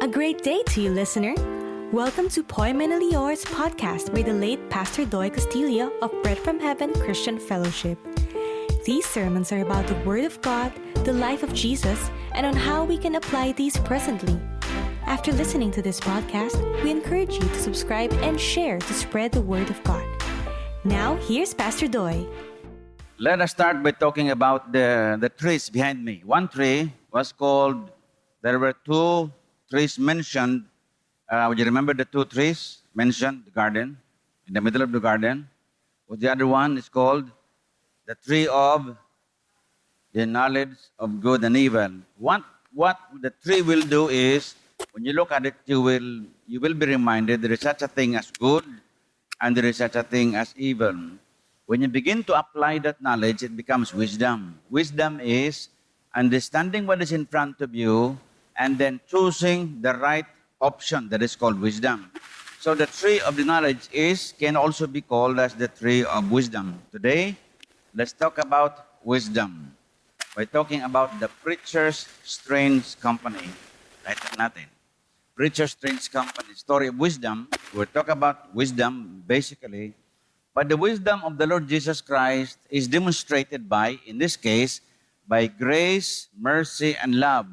A great day to you, listener. Welcome to Poimen Alior's podcast by the late Pastor Doy Castillo of Bread from Heaven Christian Fellowship. These sermons are about the Word of God, the life of Jesus, and on how we can apply these presently. After listening to this podcast, we encourage you to subscribe and share to spread the Word of God. Now, here's Pastor Doy. Let us start by talking about the trees behind me. One tree was called, there were two trees mentioned. Would you remember the two trees mentioned? The garden, in the middle of the garden. Well, the other one is called the tree of the knowledge of good and evil. What the tree will do is, when you look at it, you will be reminded there is such a thing as good and there is such a thing as evil. When you begin to apply that knowledge, it becomes wisdom. Wisdom is understanding what is in front of you and then choosing the right option. That is called wisdom. So the tree of the knowledge can also be called as the tree of wisdom. Today, let's talk about wisdom. By talking about the Preacher's Strange Company. Title natin. Preacher's Strange Company, story of wisdom. We'll talk about wisdom basically. But the wisdom of the Lord Jesus Christ is demonstrated by, in this case, by grace, mercy, and love.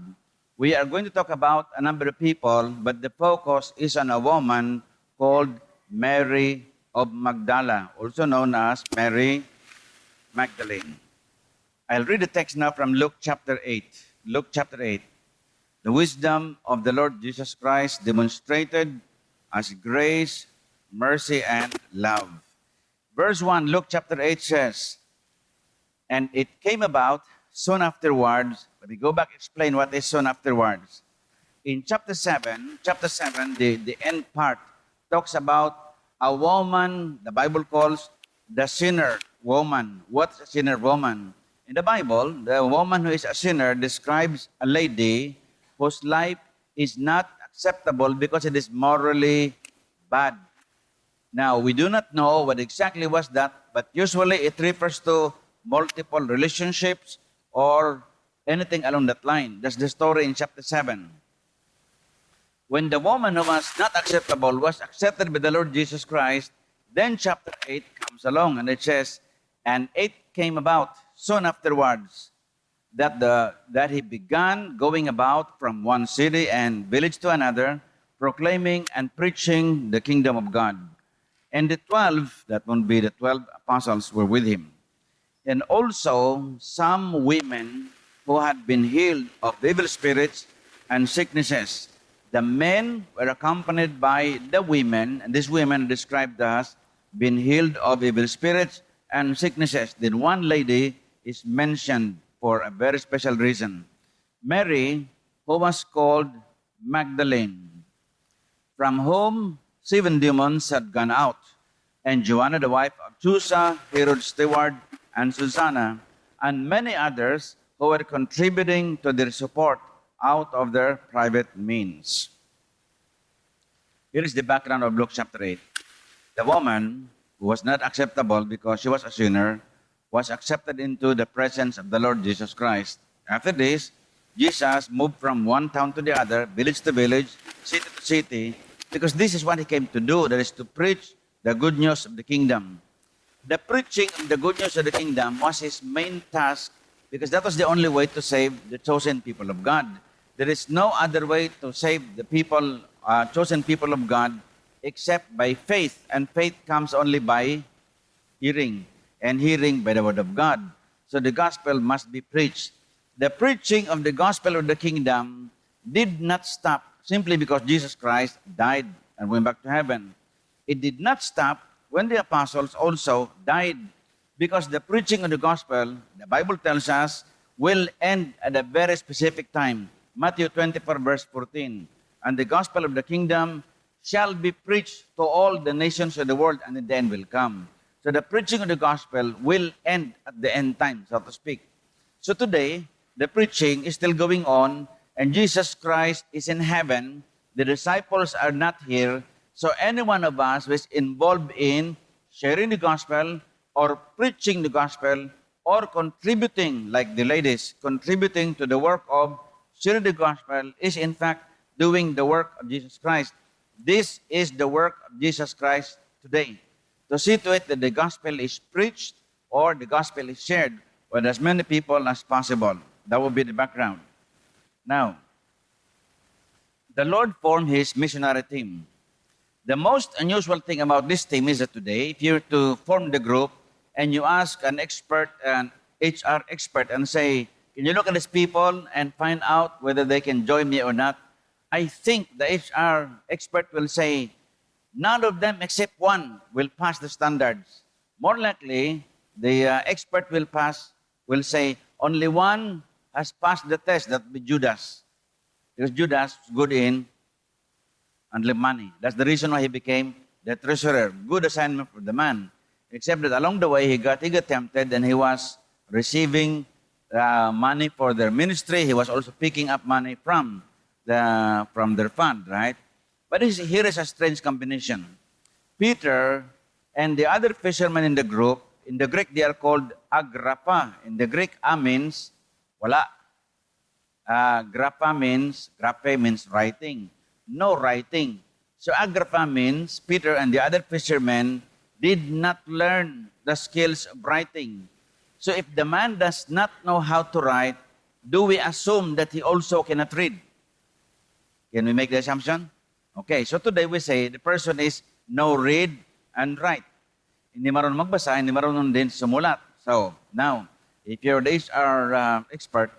We are going to talk about a number of people, but the focus is on a woman called Mary of Magdala, also known as Mary Magdalene. I'll read the text now from Luke chapter 8. Luke chapter 8. The wisdom of the Lord Jesus Christ demonstrated as grace, mercy, and love. Verse 1, Luke chapter 8 says, "And it came about soon afterwards." Let me go back and explain what is soon afterwards. In chapter 7, the end part talks about a woman the Bible calls the sinner woman. What's a sinner woman? In the Bible, the woman who is a sinner describes a lady whose life is not acceptable because it is morally bad. Now, we do not know what exactly was that, but usually it refers to multiple relationships or anything along that line. That's the story in chapter 7. When the woman who was not acceptable was accepted by the Lord Jesus Christ, then chapter 8 comes along and it says, "And it came about soon afterwards that he began going about from one city and village to another, proclaiming and preaching the kingdom of God. And the 12, that won't be the 12 apostles, were with him. And also some women who had been healed of evil spirits and sicknesses. The men were accompanied by the women, and these women are described as being healed of evil spirits and sicknesses. Then one lady is mentioned for a very special reason. Mary, who was called Magdalene, from whom 7 demons had gone out, and Joanna, the wife of Chusa, Herod's steward, and Susanna, and many others who were contributing to their support out of their private means." Here is the background of Luke chapter 8. The woman who was not acceptable because she was a sinner was accepted into the presence of the Lord Jesus Christ. After this, Jesus moved from one town to the other, village to village, city to city, because this is what he came to do, that is to preach the good news of the kingdom. The preaching of the good news of the kingdom was his main task because that was the only way to save the chosen people of God. There is no other way to save the people, chosen people of God, except by faith. And faith comes only by hearing, and hearing by the word of God. So the gospel must be preached. The preaching of the gospel of the kingdom did not stop simply because Jesus Christ died and went back to heaven. It did not stop when the apostles also died, because the preaching of the gospel, the Bible tells us, will end at a very specific time. Matthew 24 verse 14. "And the gospel of the kingdom shall be preached to all the nations of the world, and the end will come." So the preaching of the gospel will end at the end time, so to speak. So today, the preaching is still going on, and Jesus Christ is in heaven. The disciples are not here. So any one of us who is involved in sharing the gospel or preaching the gospel or contributing, like the ladies, contributing to the work of sharing the gospel is in fact doing the work of Jesus Christ. This is the work of Jesus Christ today. To see to it that the gospel is preached or the gospel is shared with as many people as possible. That would be the background. Now, the Lord formed His missionary team. The most unusual thing about this team is that today, if you're to form the group and you ask an expert, an HR expert, and say, can you look at these people and find out whether they can join me or not? I think the HR expert will say, none of them except one will pass the standards. More likely, the expert will say, only one has passed the test, that would be Judas. Because Judas was good in handling money. That's the reason why he became the treasurer. Good assignment for the man. Except that along the way, he got tempted and he was receiving money for their ministry. He was also picking up money from their fund, right? But here is a strange combination. Peter and the other fishermen in the group, in the Greek they are called agrappa. In the Greek, means wala. Grape means writing. No writing. So agrappa means Peter and the other fishermen did not learn the skills of writing. So if the man does not know how to write, do we assume that he also cannot read? Can we make the assumption? Okay, so today we say the person is no read and write. Hindi marunong magbasa, hindi marunong din sumulat. So now, if you're the HR expert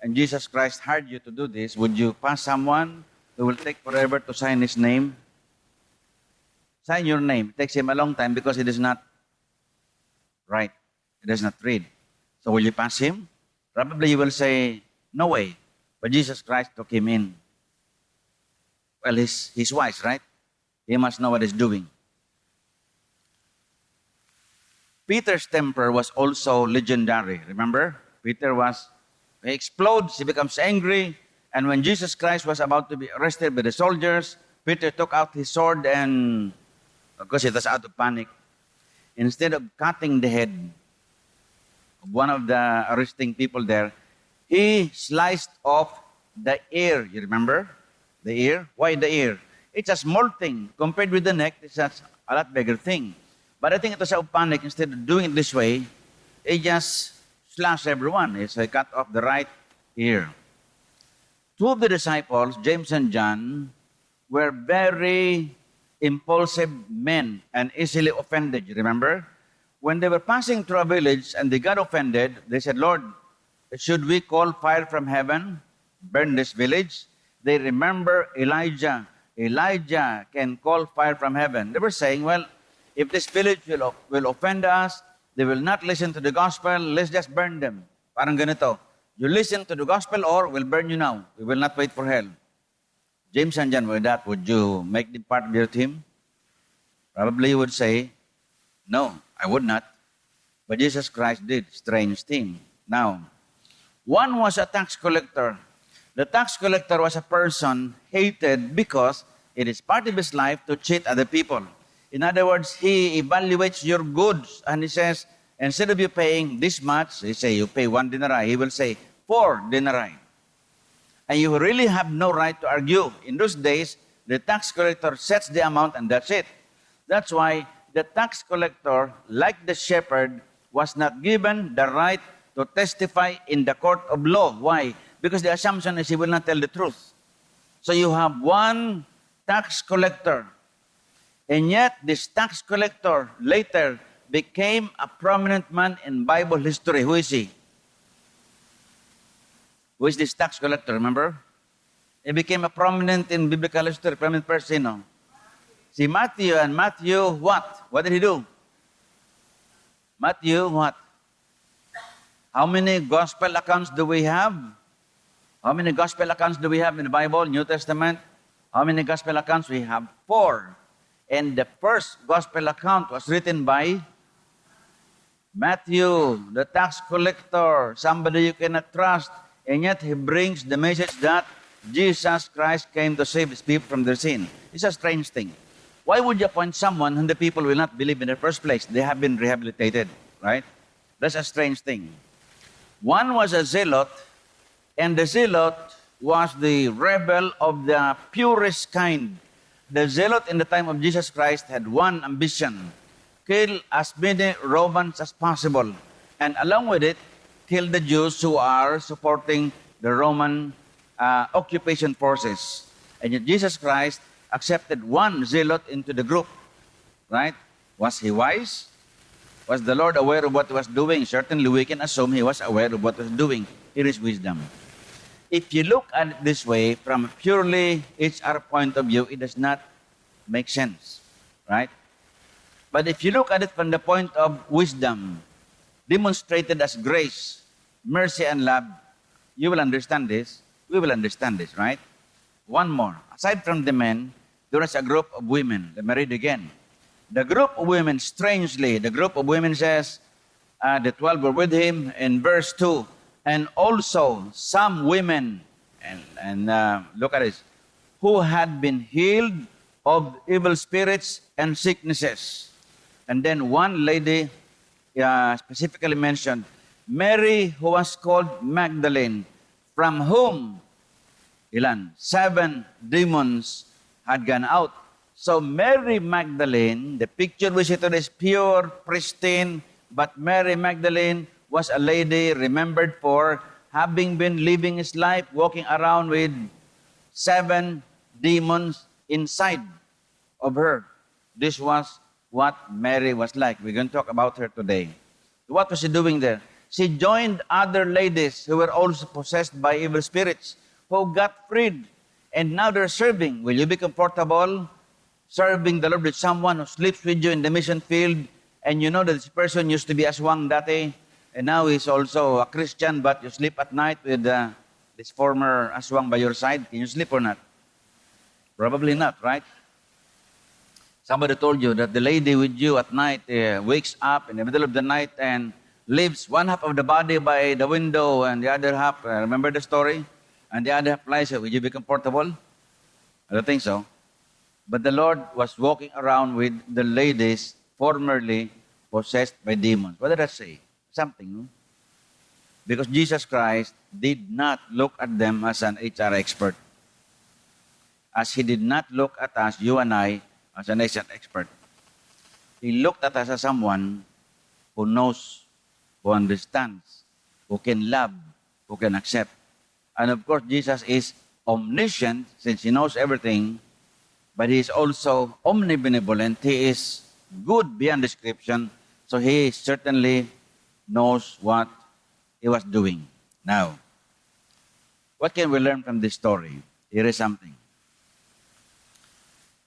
and Jesus Christ hired you to do this, would you pass someone who will take forever to sign his name? Sign your name. It takes him a long time because he does not write. He does not read. So will you pass him? Probably you will say, no way. But Jesus Christ took him in. Well, he's wise, right? He must know what he's doing. Peter's temper was also legendary. Remember? He explodes, he becomes angry. And when Jesus Christ was about to be arrested by the soldiers, Peter took out his sword and, of course, he was out of panic. Instead of cutting the head of one of the arresting people there, he sliced off the ear. You remember? The ear? Why the ear? It's a small thing. Compared with the neck, it's a lot bigger thing. But I think it was out of panic. Instead of doing it this way, he just slashed everyone. So he cut off the right ear. Two of the disciples, James and John, were very impulsive men and easily offended. You remember? When they were passing through a village and they got offended, they said, Lord, should we call fire from heaven, burn this village? They remember Elijah. Elijah can call fire from heaven. They were saying, well, if this village will offend us, they will not listen to the gospel, let's just burn them. Parang ganito. You listen to the gospel or we'll burn you now. We will not wait for hell. James and John were that. Would you make them part of your team? Probably you would say, no, I would not. But Jesus Christ did. Strange thing. Now, one was a tax collector. The tax collector was a person hated because it is part of his life to cheat other people. In other words, he evaluates your goods and he says, instead of you paying this much, he say you pay 1 denarii, he will say 4 denarii. And you really have no right to argue. In those days, the tax collector sets the amount and that's it. That's why the tax collector, like the shepherd, was not given the right to testify in the court of law. Why? Because the assumption is he will not tell the truth. So you have one tax collector. And yet, this tax collector later became a prominent man in Bible history. Who is he? Who is this tax collector, remember? He became a prominent in biblical history, prominent person, no? See, Matthew, and Matthew, what? What did he do? Matthew, what? How many gospel accounts do we have? How many gospel accounts do we have in the Bible, New Testament? How many gospel accounts? We have 4. And the first gospel account was written by Matthew, the tax collector, somebody you cannot trust. And yet he brings the message that Jesus Christ came to save his people from their sin. It's a strange thing. Why would you appoint someone whom the people will not believe in the first place? They have been rehabilitated, right? That's a strange thing. One was a zealot, and the zealot was the rebel of the purest kind. The zealot in the time of Jesus Christ had one ambition: kill as many Romans as possible, and along with it, kill the Jews who are supporting the Roman occupation forces. And yet Jesus Christ accepted one zealot into the group, right? Was he wise? Was the Lord aware of what he was doing? Certainly we can assume he was aware of what he was doing. Here is wisdom. If you look at it this way, from a purely HR point of view, it does not make sense, right? But if you look at it from the point of wisdom, demonstrated as grace, mercy, and love, you will understand this. We will understand this, right? One more. Aside from the men, there is a group of women. Let me read again. The group of women, strangely, the group of women says, the 12 were with him in verse 2. And also some women, and look at this, who had been healed of evil spirits and sicknesses. And then one lady specifically mentioned, Mary, who was called Magdalene, from whom, ilan? 7 demons had gone out. So Mary Magdalene, the picture we see today is pure, pristine, but Mary Magdalene was a lady remembered for having been living his life, walking around with 7 demons inside of her. This was what Mary was like. We're going to talk about her today. What was she doing there? She joined other ladies who were also possessed by evil spirits, who got freed, and now they're serving. Will you be comfortable serving the Lord with someone who sleeps with you in the mission field, and you know that this person used to be aswang dati, and now he's also a Christian, but you sleep at night with this former aswang by your side? Can you sleep or not? Probably not, right? Somebody told you that the lady with you at night wakes up in the middle of the night and leaves one half of the body by the window and the other half, remember the story? And the other half lies. Will you be comfortable? I don't think so. But the Lord was walking around with the ladies formerly possessed by demons. What did I say? Something, no? Because Jesus Christ did not look at them as an HR expert. As He did not look at us, you and I, as an HR expert. He looked at us as someone who knows, who understands, who can love, who can accept. And of course, Jesus is omniscient, since He knows everything, but He is also omnibenevolent. He is good beyond description, so He certainly knows what He was doing. Now, what can we learn from this story? Here is something.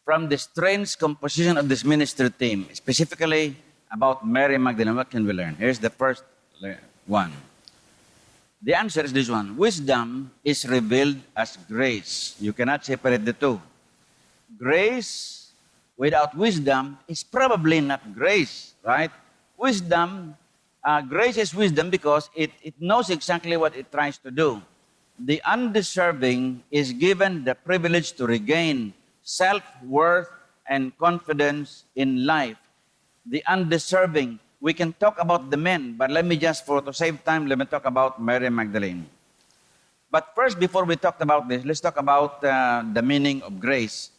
From the strange composition of this ministry team, specifically about Mary Magdalene, what can we learn? Here's the first one. The answer is this one. Wisdom is revealed as grace. You cannot separate the two. Grace without wisdom is probably not grace, right? Wisdom, grace is wisdom because it knows exactly what it tries to do. The undeserving is given the privilege to regain self-worth and confidence in life. The undeserving. We can talk about the men, but let me just, to save time, let me talk about Mary Magdalene. But first, before we talk about this, let's talk about the meaning of grace.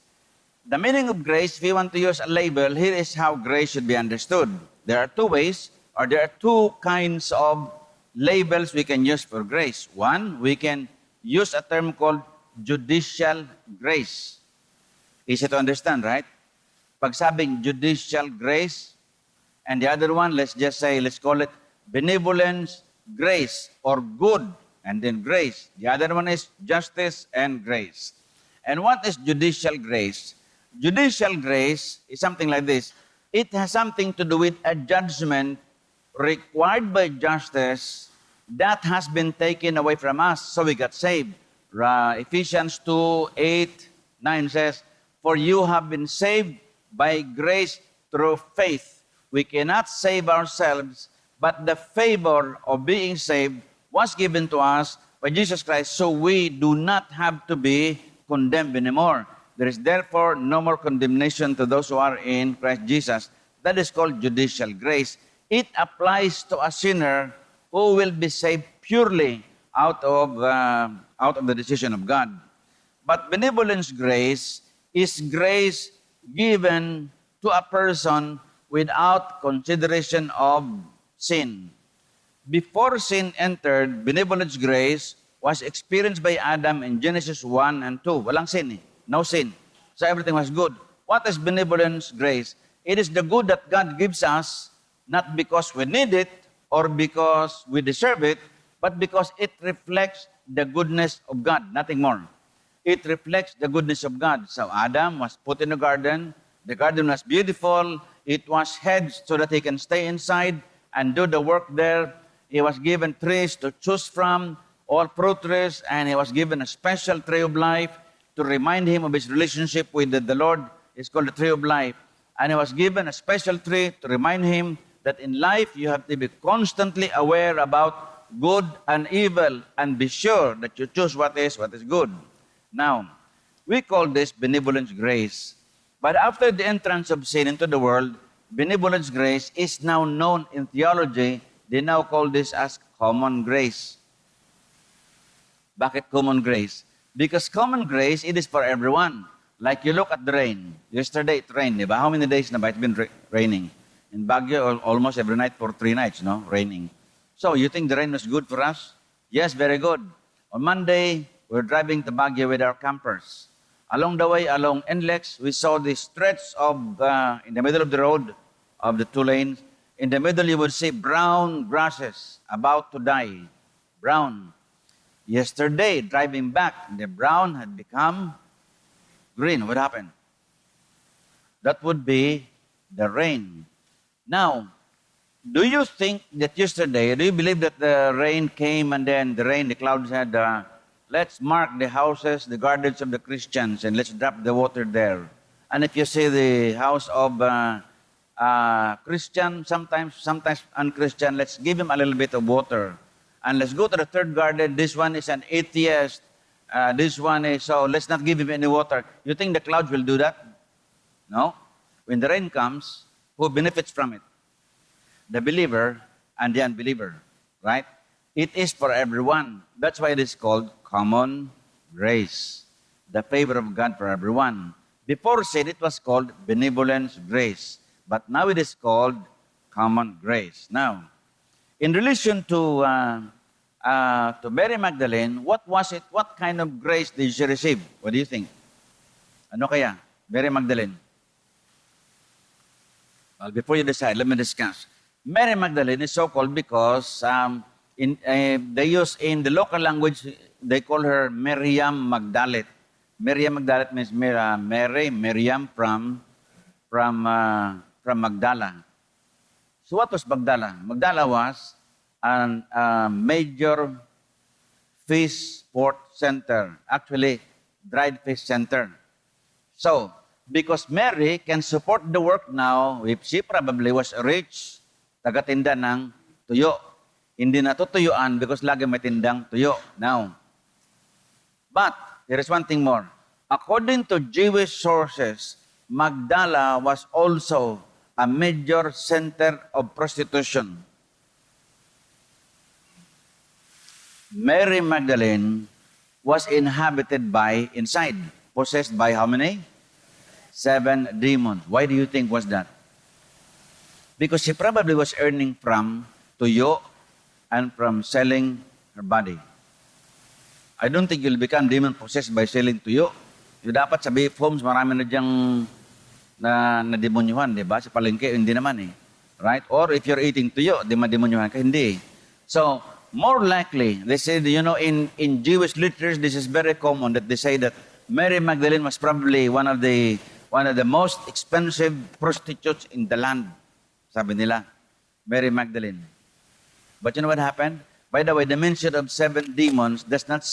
The meaning of grace, if we want to use a label, here is how grace should be understood. There are two ways, or there are two kinds of labels we can use for grace. One, we can use a term called judicial grace. Easy to understand, right? Pag sabing judicial grace, and the other one, let's just say, let's call it benevolence, grace, or good, and then grace. The other one is justice and grace. And what is judicial grace? Judicial grace is something like this. It has something to do with a judgment required by justice that has been taken away from us, so we got saved. Ephesians 2:8-9 says, "For you have been saved by grace through faith." We cannot save ourselves, but the favor of being saved was given to us by Jesus Christ, so we do not have to be condemned anymore. There is therefore no more condemnation to those who are in Christ Jesus. That is called judicial grace. It applies to a sinner who will be saved purely out of the decision of God. But benevolence grace is grace given to a person without consideration of sin. Before sin entered, benevolence grace was experienced by Adam in Genesis 1 and 2. Walang sin eh. No sin. So everything was good. What is benevolence grace? It is the good that God gives us, not because we need it or because we deserve it, but because it reflects the goodness of God, nothing more. It reflects the goodness of God. So Adam was put in the garden. The garden was beautiful. It was hedged so that he can stay inside and do the work there. He was given trees to choose from, all fruit trees, and he was given a special tree of life to remind him of his relationship with the Lord. It's called the tree of life. And he was given a special tree to remind him that in life you have to be constantly aware about good and evil and be sure that you choose what is good. Now, we call this benevolence grace. But after the entrance of sin into the world, benevolence grace is now known in theology. They now call this as common grace. Bakit common grace? Because common grace, it is for everyone. Like you look at the rain. Yesterday it rained, diba? How many days na ba it's been raining? In Baguio, almost every night for 3 nights, no? Raining. So, you think the rain was good for us? Yes, very good. On Monday, we're driving to Baguio with our campers. Along the way, along NLEX, we saw this stretch of, in the middle of the road, of the 2 lanes. In the middle, you would see brown grasses about to die. Brown. Yesterday, driving back, the brown had become green. What happened? That would be the rain. Now, do you think that yesterday, do you believe that the rain came and then the clouds said, let's mark the houses, the gardens of the Christians, and let's drop the water there. And if you see the house of Christian, sometimes unchristian, let's give him a little bit of water. And let's go to the third garden. This one is an atheist. This one is, so let's not give him any water. You think the clouds will do that? No. When the rain comes, who benefits from it? The believer and the unbeliever, right? It is for everyone. That's why it is called common grace. The favor of God for everyone. Before sin, it was called benevolence grace. But now it is called common grace. Now, in relation to Mary Magdalene, what was it? What kind of grace did she receive? What do you think? Ano kaya? Mary Magdalene. Well, before you decide, let me discuss. Mary Magdalene is so called because they use in the local language, they call her Miriam Magdalet. Miriam Magdalet means Miriam from Magdala. So what was Magdala? Magdala was a major fish port center, actually dried fish center. So, because Mary can support the work now, if she probably was rich, tagatinda ng tuyo. Hindi natutuyuan because lagi may tindang tuyo. Now, but there is one thing more. According to Jewish sources, Magdala was also a major center of prostitution. Mary Magdalene was inhabited by, inside, possessed by how many? 7 demons. Why do you think was that? Because she probably was earning from tuyo and from selling her body. I don't think you'll become demon-possessed by selling tuyo. Yung dapat sa beef homes, marami na diyang na-demonyuhan, di ba? Sa palengke, hindi naman eh. Right? Or if you're eating tuyo, di ma-demonyuhan ka, hindi. So, more likely, they say, in Jewish literature, this is very common that they say that Mary Magdalene was probably one of the most expensive prostitutes in the land. Sabi nila, Mary Magdalene. But you know what happened? By the way, the mention of 7 demons does not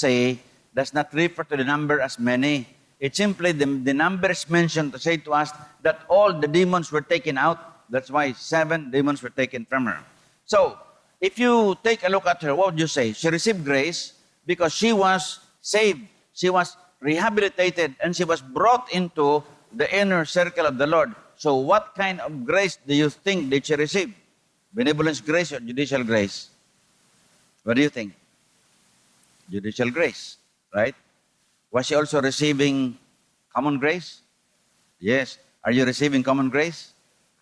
refer to the number as many. It's simply the number is mentioned to say to us that all the demons were taken out. That's why 7 demons were taken from her. So, if you take a look at her, what would you say? She received grace because she was saved. She was rehabilitated and she was brought into the inner circle of the Lord. So what kind of grace do you think did she receive? Benevolence grace or judicial grace? What do you think? judicial grace, right? Was she also receiving common grace? Yes. Are you receiving common grace?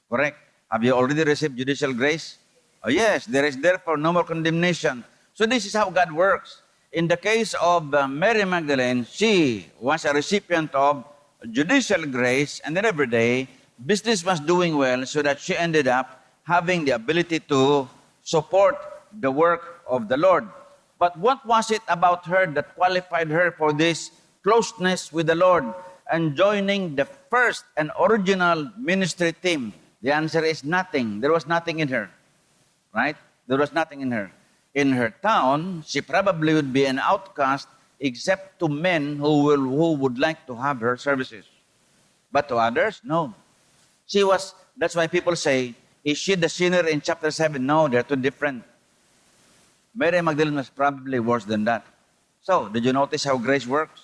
Correct. Have you already received judicial grace? Oh, yes. There is therefore no more condemnation. So this is how God works. In the case of Mary Magdalene, she was a recipient of judicial grace, and then every day, business was doing well, so that she ended up having the ability to support the work of the Lord. But what was it about her that qualified her for this closeness with the Lord and joining the first and original ministry team? The answer is nothing. There was nothing in her, right? There was nothing in her. In her town, she probably would be an outcast except to men who would like to have her services. But to others, no. That's why people say, is she the sinner in chapter 7? No, they're too different. Mary Magdalene was probably worse than that. So, did you notice how grace works?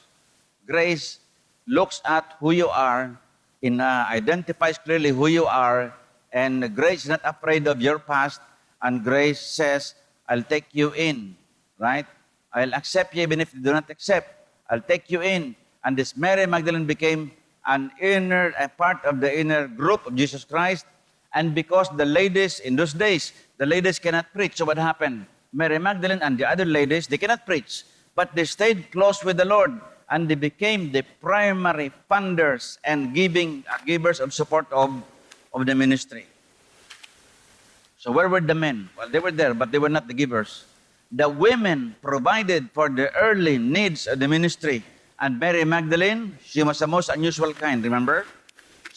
Grace looks at who you are, identifies clearly who you are, and grace is not afraid of your past, and grace says, I'll take you in, right? I'll accept you even if you do not accept. I'll take you in. And this Mary Magdalene became a part of the inner group of Jesus Christ. And because the ladies in those days, the ladies cannot preach. So what happened? Mary Magdalene and the other ladies, they cannot preach. But they stayed close with the Lord. And they became the primary funders and givers of support of the ministry. So where were the men? Well, they were there, but they were not the givers. The women provided for the early needs of the ministry. And Mary Magdalene, she was the most unusual kind, remember?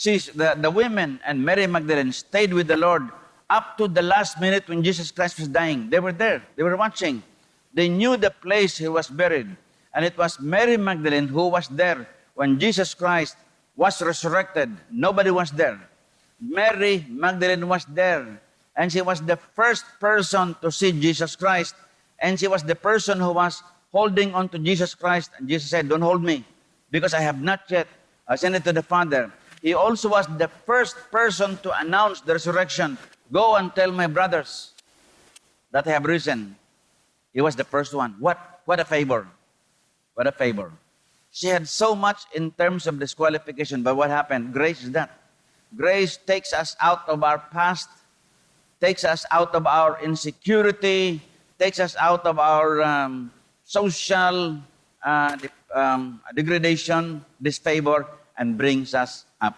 The women and Mary Magdalene stayed with the Lord up to the last minute when Jesus Christ was dying. They were there. They were watching. They knew the place he was buried. And it was Mary Magdalene who was there when Jesus Christ was resurrected. Nobody was there. Mary Magdalene was there. And she was the first person to see Jesus Christ. And she was the person who was holding on to Jesus Christ. And Jesus said, don't hold me, because I have not yet ascended to the Father. He also was the first person to announce the resurrection. Go and tell my brothers that I have risen. He was the first one. What a favor. What a favor. She had so much in terms of disqualification, but what happened? Grace is that. Grace takes us out of our past, takes us out of our insecurity, takes us out of our social degradation, disfavor, and brings us up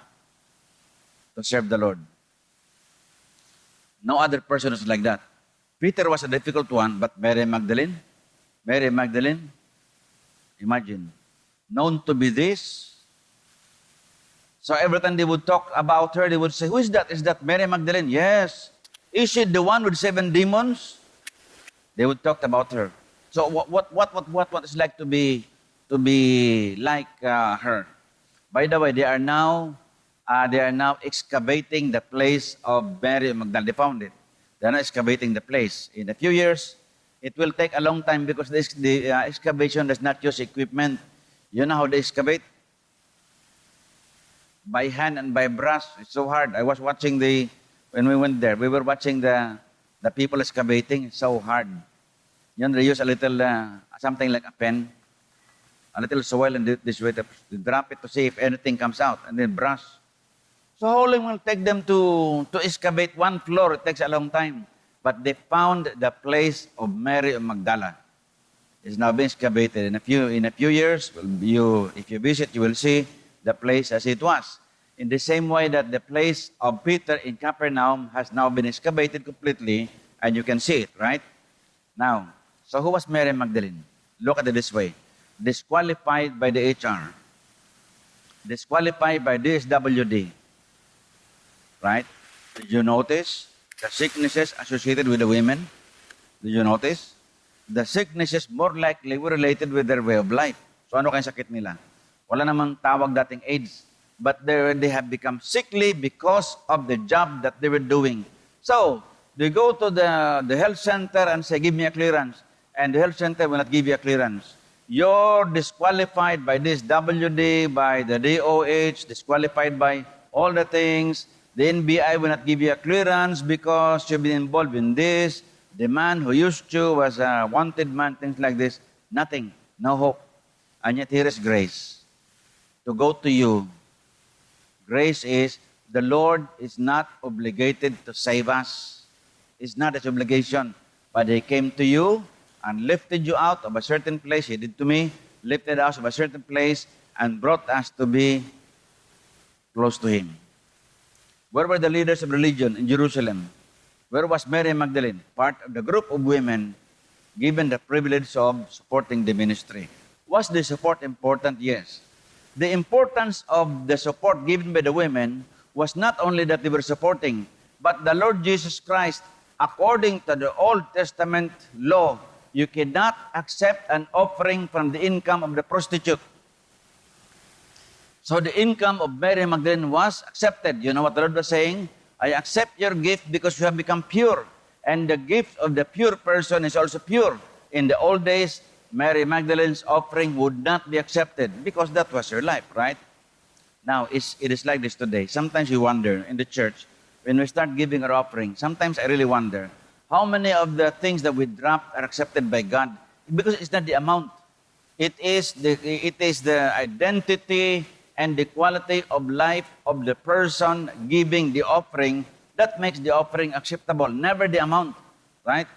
to serve the Lord. No other person is like that. Peter was a difficult one, but Mary Magdalene, imagine, known to be this. So every time they would talk about her, they would say, who is that? Is that Mary Magdalene? Yes. Is she the one with 7 demons? They would talk about her. So what is like to be like her? By the way, they are now excavating the place of Mary Magdalene. They found it. They are now excavating the place. In a few years, it will take a long time because the excavation does not use equipment. You know how they excavate? By hand and by brush. It's so hard. I was watching when we went there, we were watching the people excavating. It's so hard. You know, they use a little, something like a pen, a little soil, and this way to drop it to see if anything comes out, and then brush. So how long will it take them to excavate one floor? It takes a long time. But they found the place of Mary of Magdala. It's now being excavated. In a few years, if you visit, you will see the place as it was. In the same way that the place of Peter in Capernaum has now been excavated completely, and you can see it, right? Now, so who was Mary Magdalene? Look at it this way. Disqualified by the HR. Disqualified by DSWD. Right? Did you notice the sicknesses associated with the women? Did you notice? The sicknesses more likely were related with their way of life. So ano kayong sakit nila? Wala namang tawag dating AIDS. But they have become sickly because of the job that they were doing. So, they go to the health center and say, give me a clearance. And the health center will not give you a clearance. You're disqualified by this WD, by the DOH, disqualified by all the things. The NBI will not give you a clearance because you've been involved in this. The man who used to was a wanted man, things like this. nothing, no hope. And yet here is grace to go to you. Grace is the Lord is not obligated to save us. It's not His obligation. But He came to you and lifted you out of a certain place. He did to me, lifted us of a certain place and brought us to be close to Him. Where were the leaders of religion in Jerusalem? Where was Mary Magdalene? Part of the group of women given the privilege of supporting the ministry. Was the support important? Yes. The importance of the support given by the women was not only that they were supporting, but the Lord Jesus Christ, according to the Old Testament law, you cannot accept an offering from the income of the prostitute. So the income of Mary Magdalene was accepted. You know what the Lord was saying? I accept your gift because you have become pure. And the gift of the pure person is also pure. In the old days, Mary Magdalene's offering would not be accepted because that was her life, right? Now, it is like this today. Sometimes you wonder in the church, when we start giving our offering, sometimes I really wonder, how many of the things that we drop are accepted by God? Because it's not the amount. It is the identity and the quality of life of the person giving the offering that makes the offering acceptable, never the amount, right?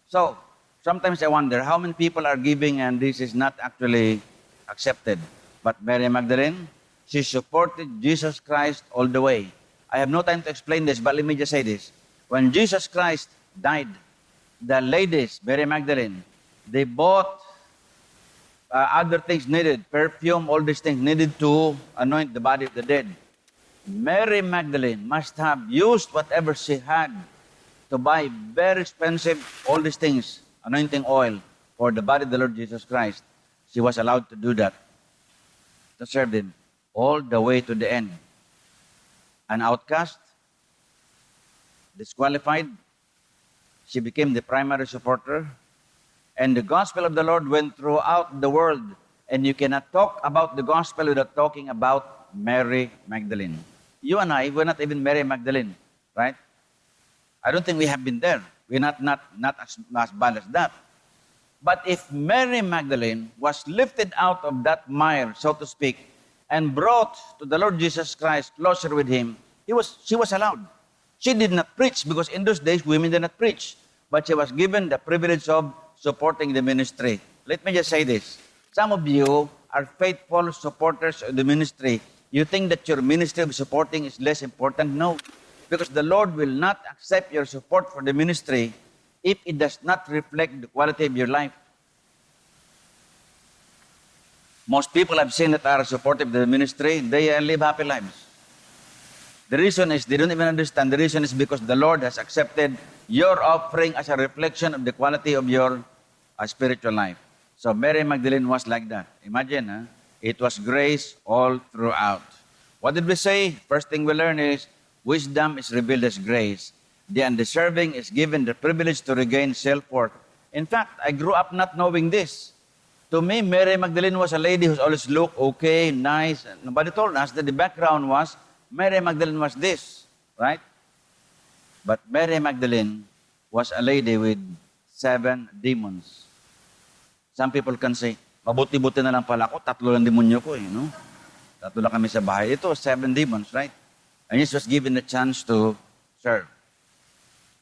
So, sometimes I wonder how many people are giving and this is not actually accepted. But Mary Magdalene, she supported Jesus Christ all the way. I have no time to explain this, but let me just say this. When Jesus Christ died, the ladies, Mary Magdalene, they bought other things needed, perfume, all these things needed to anoint the body of the dead. Mary Magdalene must have used whatever she had to buy very expensive, all these things, anointing oil for the body of the Lord Jesus Christ. She was allowed to do that, to serve Him all the way to the end. An outcast, disqualified, she became the primary supporter. And the gospel of the Lord went throughout the world. And you cannot talk about the gospel without talking about Mary Magdalene. You and I, we're not even Mary Magdalene, right? I don't think we have been there. We're not as bad as that. But if Mary Magdalene was lifted out of that mire, so to speak, and brought to the Lord Jesus Christ closer with Him, she was allowed. She did not preach because in those days women did not preach. But she was given the privilege of supporting the ministry. Let me just say this. Some of you are faithful supporters of the ministry. You think that your ministry of supporting is less important? No. Because the Lord will not accept your support for the ministry if it does not reflect the quality of your life. Most people I've seen that are supportive of the ministry, they live happy lives. The reason is they don't even understand. The reason is because the Lord has accepted your offering as a reflection of the quality of your spiritual life. So Mary Magdalene was like that. Imagine, it was grace all throughout. What did we say? First thing we learn is wisdom is revealed as grace. The undeserving is given the privilege to regain self-worth. In fact, I grew up not knowing this. To me, Mary Magdalene was a lady who's always looked okay, nice. Nobody told us that the background was Mary Magdalene was this, right? But Mary Magdalene was a lady with 7 demons. Some people can say, mabuti-buti na lang pala ako, 3 lang demonyo ko, no? 3 lang kami sa bahay. Ito, 7 demons, right? And Jesus was given the chance to serve.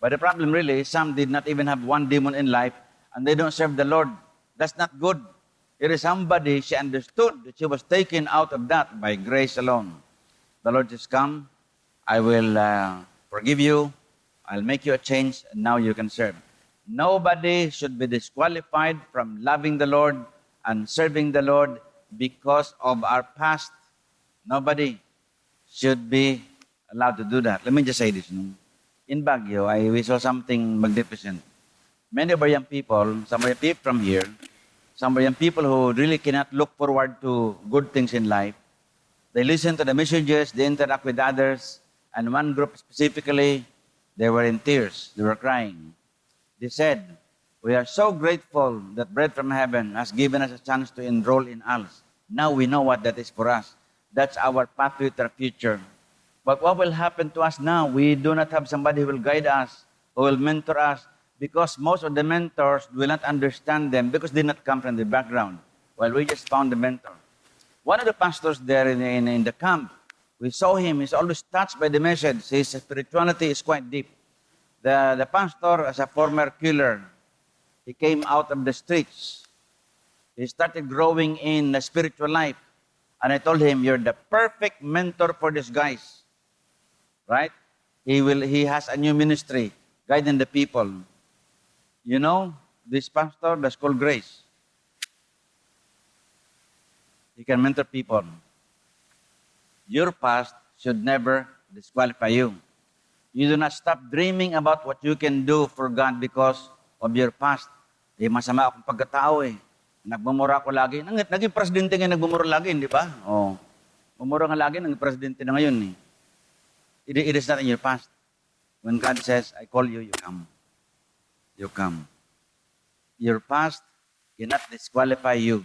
But the problem really, some did not even have 1 demon in life, and they don't serve the Lord. That's not good. It is somebody, she understood that she was taken out of that by grace alone. The Lord just come, I will forgive you, I'll make you a change, and now you can serve. Nobody should be disqualified from loving the Lord and serving the Lord because of our past. Nobody should be allowed to do that. Let me just say this. In Baguio, we saw something magnificent. Many of our young people, some of our people from here, some of our young people who really cannot look forward to good things in life, they listen to the messages, they interact with others, and one group specifically, they were in tears, they were crying. They said, we are so grateful that Bread from Heaven has given us a chance to enroll in ALS. Now we know what that is for us. That's our pathway to our future. But what will happen to us now? We do not have somebody who will guide us, who will mentor us. because most of the mentors will not understand them because they did not come from the background. Well, we just found the mentor. One of the pastors there in the camp, we saw him. He's always touched by the message. His spirituality is quite deep. The pastor, as a former killer, he came out of the streets. He started growing in the spiritual life. And I told him, you're the perfect mentor for these guys. Right? He has a new ministry, guiding the people. You know, this pastor, that's called Grace. He can mentor people. Your past should never disqualify you. You do not stop dreaming about what you can do for God because of your past. Masama akong pagkatao eh. Nagmumura ko lagi. Naging presidente nga nagmumura lagi, di ba? Oh. Mumura nga lagi, naging presidente na ngayon eh. It is not in your past. When God says, I call you, you come. You come. Your past cannot disqualify you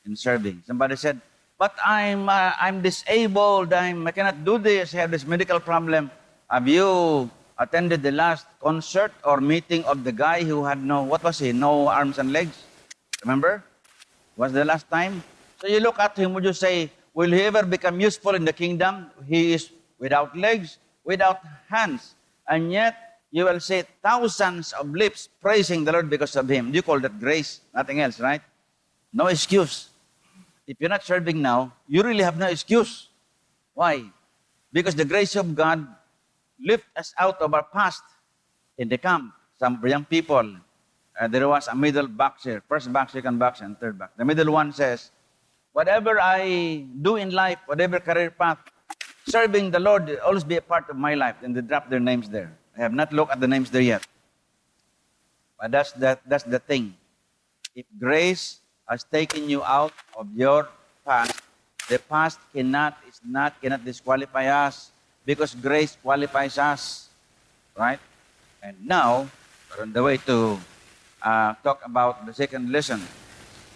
in serving. Somebody said, but I'm disabled. I cannot do this. I have this medical problem. Have you attended the last concert or meeting of the guy who had no arms and legs? Remember? Was the last time? So you look at him, would you say, will he ever become useful in the kingdom? He is without legs, without hands. And yet, you will see thousands of lips praising the Lord because of him. Do you call that grace? Nothing else, right? No excuse. If you're not serving now, you really have no excuse. Why? Because the grace of God lift us out of our past. In the camp, some young people, there was a middle boxer, first box, second box, and third box. The middle one says, whatever I do in life, whatever career path, serving the Lord will always be a part of my life. And they drop their names there. I have not looked at the names there yet. But that's the thing. If grace has taken you out of your past, the past cannot disqualify us because grace qualifies us. Right? And now, we're on the way to talk about the second lesson.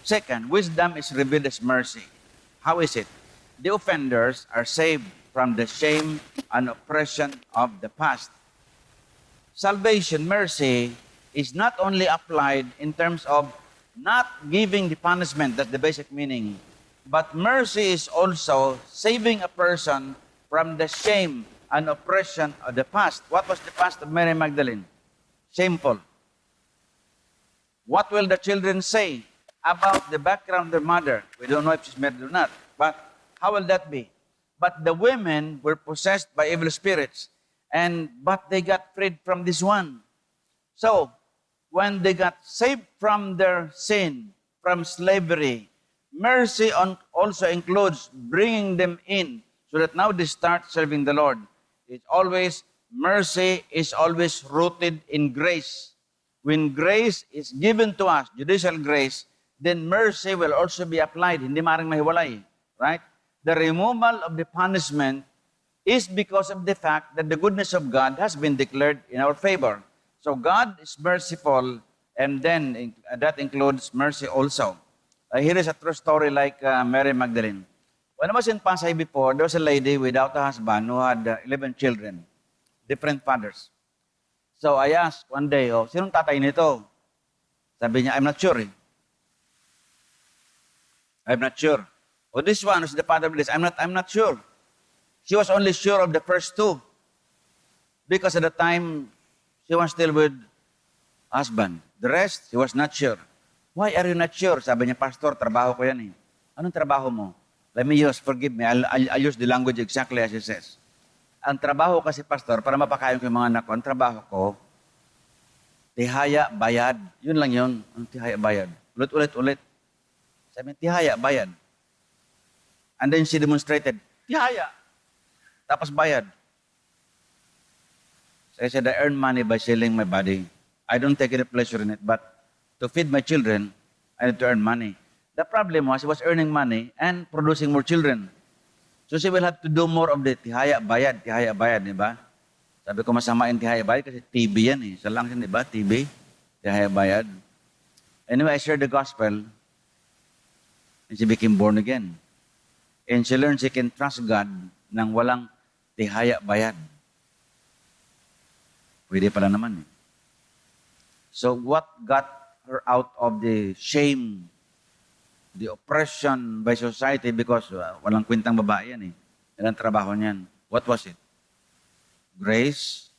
Second, wisdom is revealed as mercy. How is it? The offenders are saved from the shame and oppression of the past. Salvation, mercy, is not only applied in terms of not giving the punishment, that's the basic meaning, but mercy is also saving a person from the shame and oppression of the past. What was the past of Mary Magdalene? Shameful. What will the children say about the background of their mother? We don't know if she's married or not, but how will that be? But the women were possessed by evil spirits, but they got freed from this one. So, when they got saved from their sin, from slavery, mercy also includes bringing them in so that now they start serving the Lord. Mercy is always rooted in grace. When grace is given to us, judicial grace, then mercy will also be applied. Hindi maaaring mahiwalay, right? The removal of the punishment is because of the fact that the goodness of God has been declared in our favor. So God is merciful, and then that includes mercy also. Here is a true story like Mary Magdalene. When I was in Pasay before, there was a lady without a husband who had 11 children, different fathers. So I asked one day, sinong tatay nito? Sabi niya, I'm not sure. I'm not sure. This one was the father of this. I'm not sure. She was only sure of the first two. Because at the time, she was still with husband. The rest, she was not sure. Why are you not sure? Sabi niya, Pastor, trabaho ko yan eh. Anong trabaho mo? Forgive me, I'll use the language exactly as it says. Ang trabaho kasi, Pastor, para mapakain ko yung mga anak ko, ang trabaho ko, tihaya, bayad. Yun lang yun, ang tihaya, bayad. Ulit. Sabi niya, tihaya, bayad. And then she demonstrated, tihaya. Tapos bayad. So I said, I earn money by selling my body. I don't take any pleasure in it, but to feed my children, I need to earn money. The problem was, she was earning money and producing more children. So she will have to do more of the tihaya bayad, di ba? Sabi ko masama yung tihaya bayad kasi TB yan eh. Isa lang yan, di ba? TB, tihaya bayad. Anyway, I shared the gospel and she became born again. And she learned she can trust God nang walang tihaya bayad. Pwede pala naman eh. So what got her out of the shame, the oppression by society because walang kwintang babae yan eh. Yan ang trabaho niyan. What was it? Grace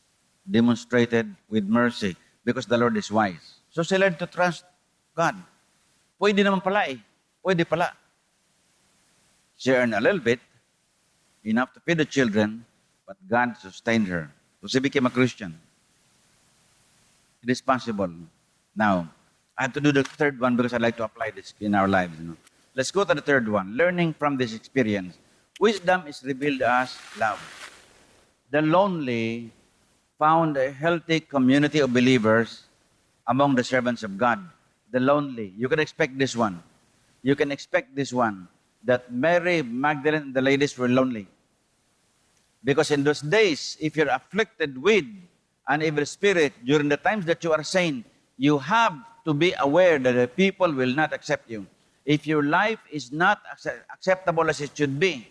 demonstrated with mercy because the Lord is wise. So she learned to trust God. Pwede naman pala eh. Pwede pala. She earned a little bit, enough to feed the children, but God sustained her. So she became a Christian. It is possible. Now, I have to do the third one because I'd like to apply this in our lives. Let's go to the third one. Learning from this experience. Wisdom is revealed as love. The lonely found a healthy community of believers among the servants of God. The lonely. You can expect this one. You can expect this one. That Mary, Magdalene, and the ladies were lonely. Because in those days, if you're afflicted with an evil spirit during the times that you are sane, you have to be aware that the people will not accept you. If your life is not acceptable as it should be,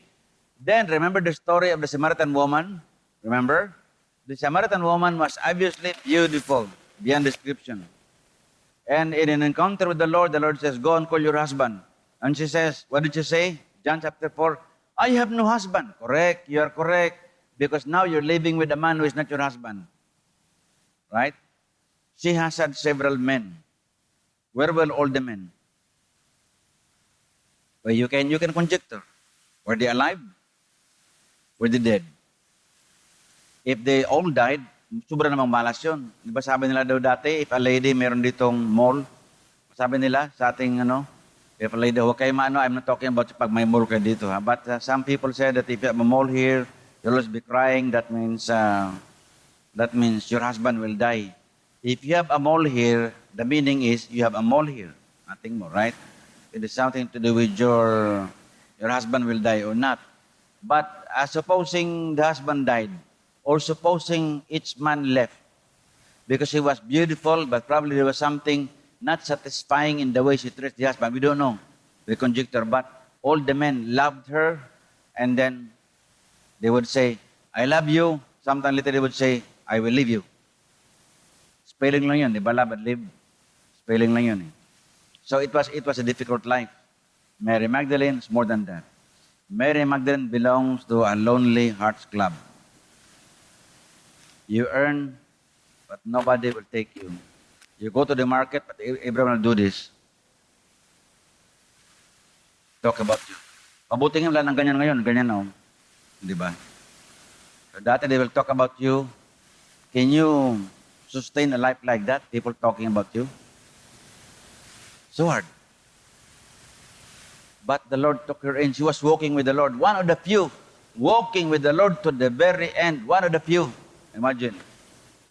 then remember the story of the Samaritan woman? Remember? The Samaritan woman was obviously beautiful, beyond description. And in an encounter with the Lord says, go and call your husband. And she says, what did she say? John chapter 4, I have no husband. Correct, you are correct. Because now you're living with a man who is not your husband. Right? She has had several men. Where were all the men? Well, you can conjecture. Were they alive? Were they dead? If they all died, sobra namang malas yun. Di ba sabi nila daw dati, if a lady meron ditong mall, sabi nila sa ating if a lady, huwag kayo maano, I'm not talking about pag may mall kayo dito. Ha? But some people say that if you have a mall here, you'll always be crying. That means your husband will die. If you have a mole here, the meaning is you have a mole here. Nothing more, right? It is something to do with your husband will die or not. But supposing the husband died, or supposing each man left, because she was beautiful, but probably there was something not satisfying in the way she treated the husband. We don't know. We conjecture, but all the men loved her, and then they would say, I love you. Sometime later they would say, I will leave you. Spelling lang yun, di ba? Love and live. Spelling lang yun. So it was a difficult life. Mary Magdalene is more than that. Mary Magdalene belongs to a lonely hearts club. You earn, but nobody will take you. You go to the market, but everyone will do this. Talk about you. Mabuti nga wala ng ganyan ngayon. Ganyan o. Di ba? So dati they will talk about you. Can you sustain a life like that? People talking about you? So hard. But the Lord took her in. She was walking with the Lord. One of the few. Walking with the Lord to the very end. One of the few. Imagine.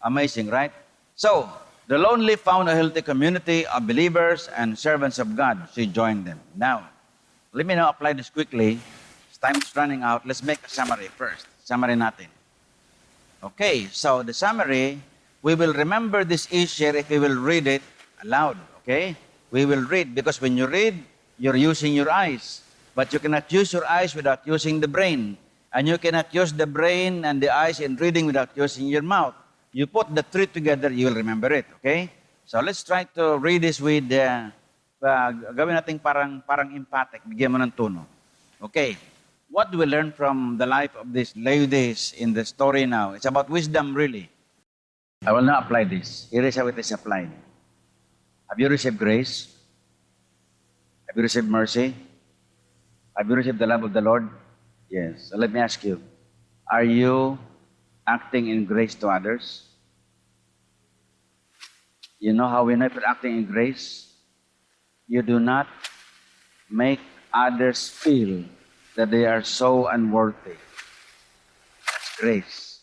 Amazing, right? So, the lonely found a healthy community of believers and servants of God. She joined them. Now, let me now apply this quickly. Time's running out. Let's make a summary first. Summary natin. Okay, so the summary, we will remember this easier if we will read it aloud. Okay? We will read, because when you read, you're using your eyes. But you cannot use your eyes without using the brain. And you cannot use the brain and the eyes in reading without using your mouth. You put the three together, you will remember it. Okay? So let's try to read this with, gawin natin parang emphatic. Bigyan mo ng tono. Okay. What do we learn from the life of these ladies in the story now? It's about wisdom, really. I will now apply this. Here is how it is applied. Have you received grace? Have you received mercy? Have you received the love of the Lord? Yes. So let me ask you, are you acting in grace to others? You know how we know if you're acting in grace? You do not make others feel that they are so unworthy. That's grace.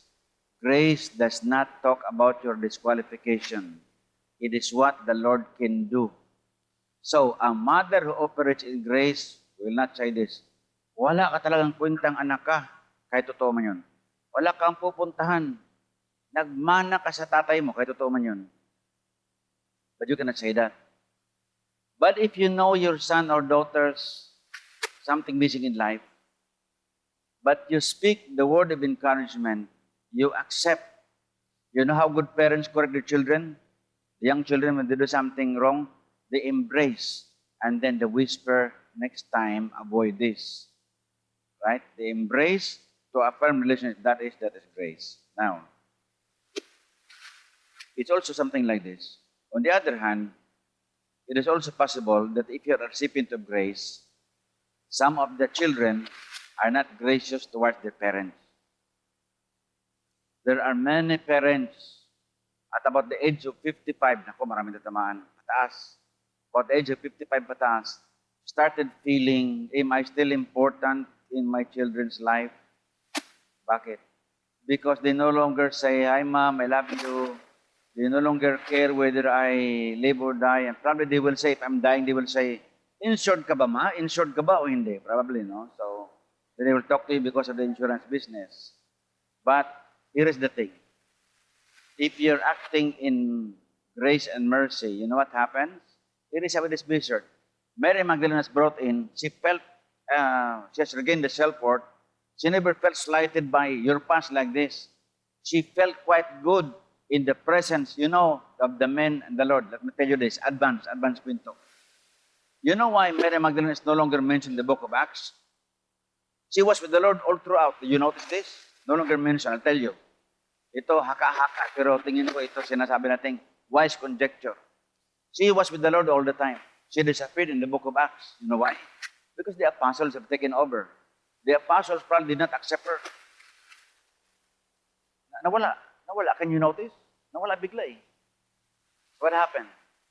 Grace does not talk about your disqualification. It is what the Lord can do. So, a mother who operates in grace will not say this, wala ka talagang kwentang anak ka, kahit totoo man yun. Wala kang pupuntahan. Nagmana ka sa tatay mo, kahit totoo man yun. But you cannot say that. But if you know your son or daughter's something missing in life, but you speak the word of encouragement, you accept. You know how good parents correct their children? The young children, when they do something wrong, they embrace, and then they whisper, next time, avoid this. Right? They embrace to affirm relationship. That is grace. Now, it's also something like this. On the other hand, it is also possible that if you're a recipient of grace, some of the children are not gracious towards their parents. There are many parents at about the age of 55, naku, maraming tatamaan, pataas. About the age of 55 pataas, started feeling, am I still important in my children's life? Bakit? Because they no longer say, hi mom, I love you. They no longer care whether I live or die. And probably they will say, if I'm dying, they will say, insured ka ba ma? Insured ka ba o hindi? Probably, no? So, they will talk to you because of the insurance business. But, here is the thing. If you're acting in grace and mercy, you know what happens? Here is how it is measured. Mary Magdalene was brought in. She felt, she has regained the self-worth. She never felt slighted by your past like this. She felt quite good in the presence, you know, of the men and the Lord. Let me tell you this, advance pinto. You know why Mary Magdalene is no longer mentioned in the book of Acts? She was with the Lord all throughout. Did you notice this? No longer mentioned, I'll tell you. Ito, haka-haka, pero tingin ko ito sinasabi nating wise conjecture. She was with the Lord all the time. She disappeared in the book of Acts. You know why? Because the apostles have taken over. The apostles probably did not accept her. Nawala. Can you notice? Nawala bigla eh. What happened?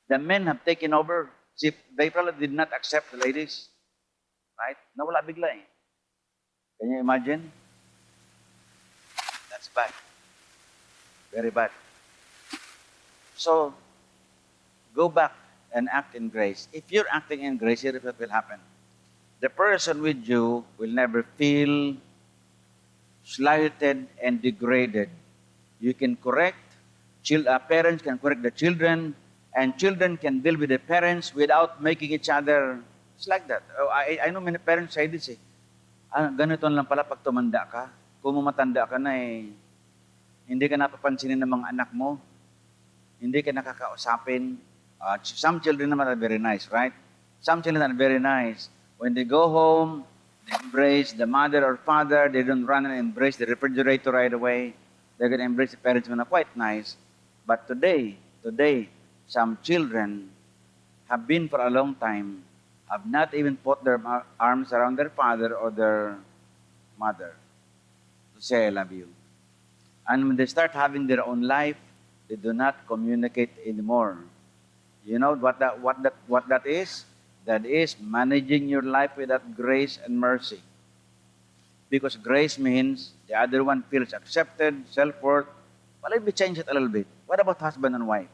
The men have taken over. They probably did not accept the ladies. Right? Nawala bigla eh. Can you imagine? That's bad. Very bad. So, go back and act in grace. If you're acting in grace, here is what will happen. The person with you will never feel slighted and degraded. You can correct, parents can correct the children, and children can deal with the parents without making each other. It's like that. I know many parents say this eh. Ganito lang pala pag tumanda ka. Kung matanda ka na eh, hindi ka napapansinin ng mga anak mo. Hindi ka nakakausapin. Some children naman are very nice, right? Some children are very nice. When they go home, they embrace the mother or father. They don't run and embrace the refrigerator right away. They're going to embrace the parents when they're quite nice. But today, some children have been for a long time, have not even put their arms around their father or their mother to say, I love you. And when they start having their own life, they do not communicate anymore. You know what that is? That is managing your life with that grace and mercy. Because grace means the other one feels accepted, self-worth. Well, let me change it a little bit. What about husband and wife?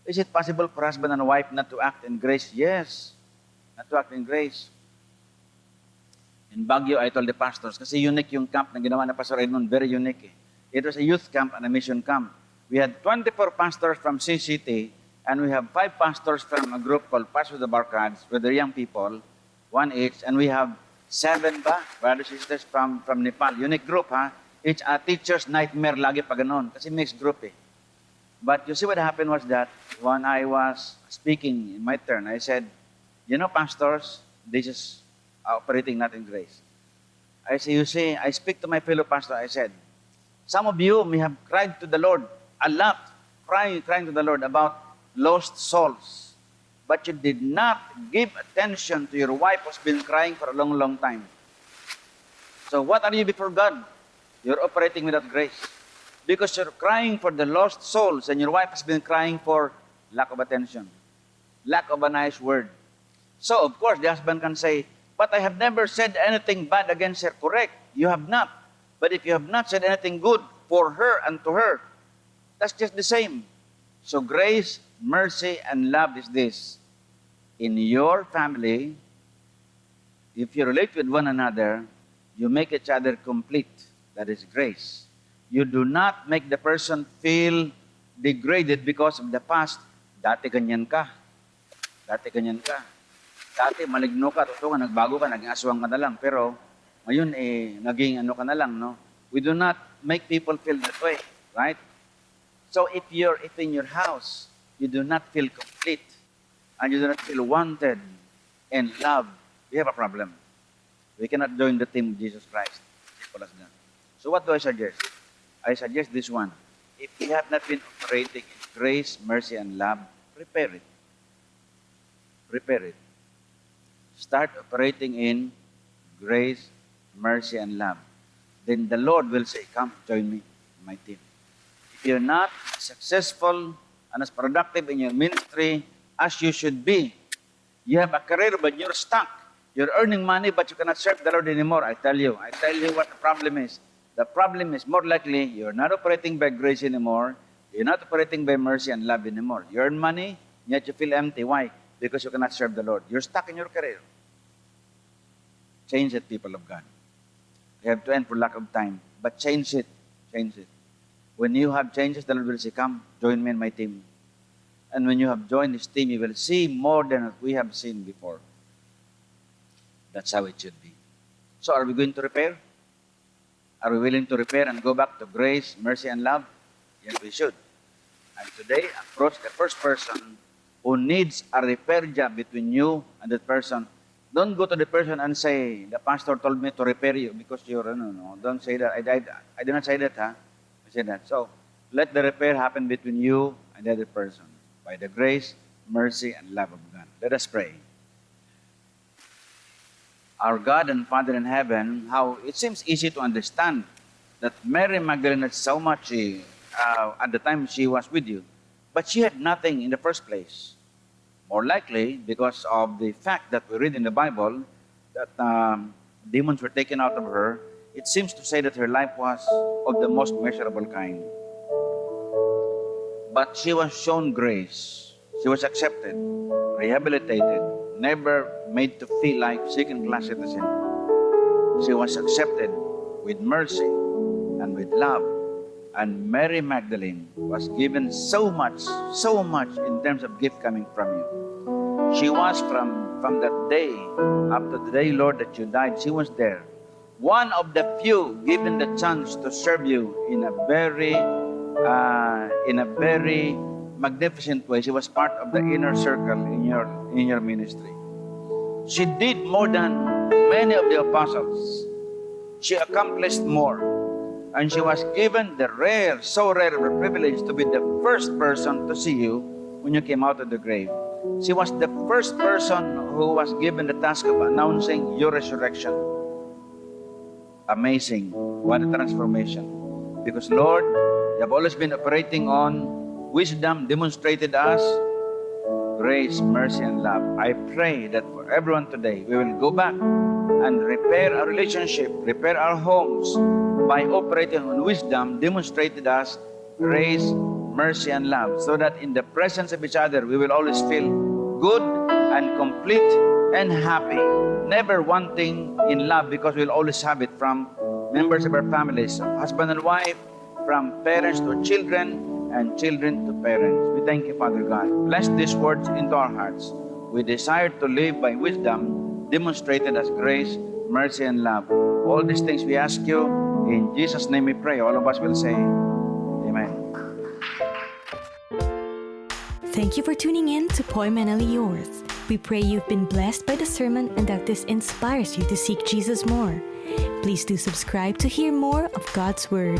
Is it possible for husband and wife not to act in grace? Yes, not to act in grace. In Baguio, I told the pastors, kasi unique yung camp na ginawa na Pastor Edmond, very unique eh. It was a youth camp and a mission camp. We had 24 pastors from CCT, and we have 5 pastors from a group called Pastors of the Barkads, with their young people, one each, and we have 7 brothers and sisters from Nepal. Unique group, ha? It's a teacher's nightmare lagi pa ganon, kasi mixed group eh. But you see what happened was that, when I was speaking in my turn, I said, you know, pastors, this is operating not in grace. I say, you see, I speak to my fellow pastor, I said, some of you may have cried to the Lord a lot, crying to the Lord about lost souls. But you did not give attention to your wife who's been crying for a long, long time. So what are you before God? You're operating without grace. Because you're crying for the lost souls and your wife has been crying for lack of attention, lack of a nice word. So, of course, the husband can say, but I have never said anything bad against her. Correct, you have not. But if you have not said anything good for her and to her, that's just the same. So grace, mercy, and love is this. In your family, if you relate with one another, you make each other complete. That is grace. You do not make the person feel degraded because of the past. Dati ganyan ka. Dati maligno ka, totoo ka, nagbago ka, naging aswang ka na lang. Pero ngayon, naging ano ka na lang, no? We do not make people feel that way, right? So if in your house, you do not feel complete, and you do not feel wanted and loved, we have a problem. We cannot join the team of Jesus Christ. Simple as that. So what do I suggest? I suggest this one. If you have not been operating in grace, mercy, and love, prepare it. Prepare it. Start operating in grace, mercy, and love. Then the Lord will say, come, join me in my team. If you're not successful and as productive in your ministry as you should be, you have a career but you're stuck. You're earning money but you cannot serve the Lord anymore. I tell you what the problem is. The problem is more likely you're not operating by grace anymore. You're not operating by mercy and love anymore. You earn money, yet you feel empty. Why? Because you cannot serve the Lord. You're stuck in your career. Change it, people of God. You have to end for lack of time. But change it. Change it. When you have changes, the Lord will say, come, join me in my team. And when you have joined His team, you will see more than what we have seen before. That's how it should be. So are we going to repair? Are we willing to repair and go back to grace, mercy, and love? Yes, we should. And today, approach the first person who needs a repair job between you and that person. Don't go to the person and say, the pastor told me to repair you because you're, no. Don't say that. I did not say that, I said that. So, let the repair happen between you and the other person by the grace, mercy, and love of God. Let us pray. Our God and Father in heaven, how it seems easy to understand that Mary Magdalene had so much at the time she was with you, but she had nothing in the first place. More likely, because of the fact that we read in the Bible that demons were taken out of her, it seems to say that her life was of the most miserable kind. But she was shown grace. She was accepted, rehabilitated, never made to feel like second-class citizen. She was accepted with mercy and with love. And Mary Magdalene was given so much in terms of gift coming from you. She was from that day, up to the day, Lord, that you died, she was there. One of the few given the chance to serve you in a very magnificent way. She was part of the inner circle in your ministry. She did more than many of the apostles. She accomplished more. And she was given the so rare privilege to be the first person to see you when you came out of the grave. She was the first person who was given the task of announcing your resurrection. Amazing. What a transformation. Because Lord, you have always been operating on wisdom demonstrated as grace, mercy, and love. I pray that for everyone today, we will go back and repair our relationship, repair our homes by operating on wisdom demonstrated as grace, mercy, and love, so that in the presence of each other, we will always feel good and complete and happy, never wanting in love, because we'll always have it from members of our families, husband and wife, from parents to children, and children to parents. We thank you, Father God. Bless these words into our hearts. We desire to live by wisdom demonstrated as grace, mercy, and love. All these things we ask you, in Jesus' name we pray. All of us will say, Amen. Thank you for tuning in to Poimenally Yours. We pray you've been blessed by the sermon and that this inspires you to seek Jesus more. Please do subscribe to hear more of God's Word.